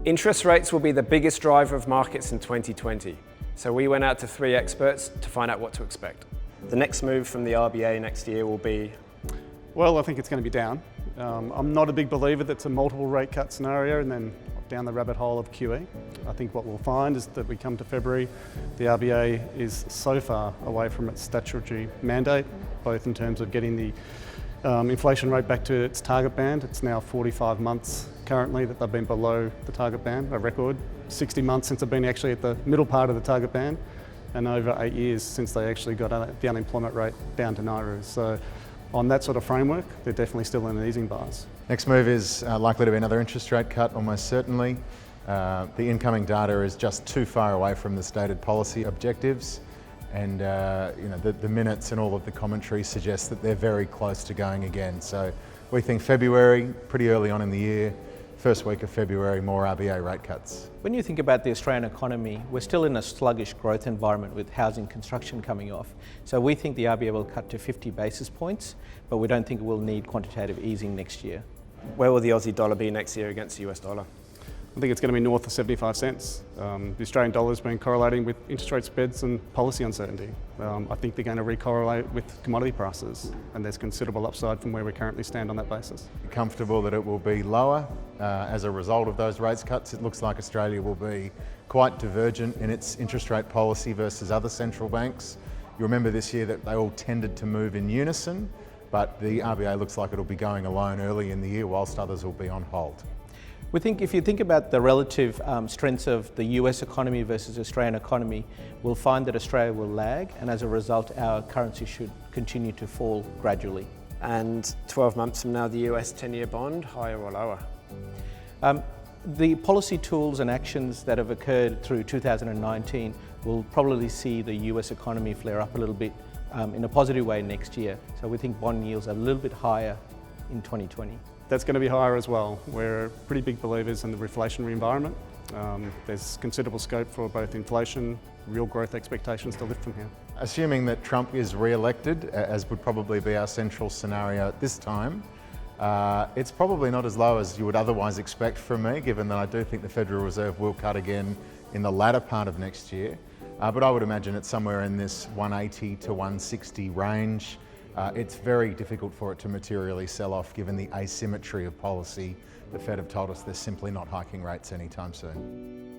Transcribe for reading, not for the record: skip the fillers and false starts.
Interest rates will be the biggest driver of markets in 2020. So we went out to 3 experts to find out what to expect. The next move from the RBA next year will be? Well, I think it's going to be down. I'm not a big believer that it's a multiple rate cut scenario and then down the rabbit hole of QE. I think what we'll find is that we come to February, the RBA is so far away from its statutory mandate, both in terms of getting the inflation rate back to its target band. It's now 45 months currently that they've been below the target band, a record 60 months since they've been actually at the middle part of the target band, and over 8 years since they actually got the unemployment rate down to Nauru. So on that sort of framework, they're definitely still in an easing bias. Next move is likely to be another interest rate cut, almost certainly. The incoming data is just too far away from the stated policy objectives, and the minutes and all of the commentary suggest that they're very close to going again. So we think February, pretty early on in the year, first week of February, more RBA rate cuts. When you think about the Australian economy, we're still in a sluggish growth environment with housing construction coming off. So we think the RBA will cut to 50 basis points, but we don't think we'll need quantitative easing next year. Where will the Aussie dollar be next year against the US dollar? I think it's going to be north of 75 cents. The Australian dollar has been correlating with interest rate spreads and policy uncertainty. I think they're going to re-correlate with commodity prices, and there's considerable upside from where we currently stand on that basis. Comfortable that it will be lower as a result of those rates cuts. It looks like Australia will be quite divergent in its interest rate policy versus other central banks. You remember this year that they all tended to move in unison, but the RBA looks like it'll be going alone early in the year whilst others will be on hold. We think if you think about the relative strengths of the US economy versus the Australian economy, we'll find that Australia will lag, and as a result our currency should continue to fall gradually. And 12 months from now, the US 10-year bond, higher or lower? The policy tools and actions that have occurred through 2019 will probably see the US economy flare up a little bit in a positive way next year. So we think bond yields are a little bit higher in 2020. That's going to be higher as well. We're pretty big believers in the reflationary environment. There's considerable scope for both inflation, real growth expectations to lift from here. Assuming that Trump is re-elected, as would probably be our central scenario at this time, it's probably not as low as you would otherwise expect from me, given that I do think the Federal Reserve will cut again in the latter part of next year. But I would imagine it's somewhere in this 180 to 160 range. It's very difficult for it to materially sell off given the asymmetry of policy. The Fed have told us they're simply not hiking rates anytime soon.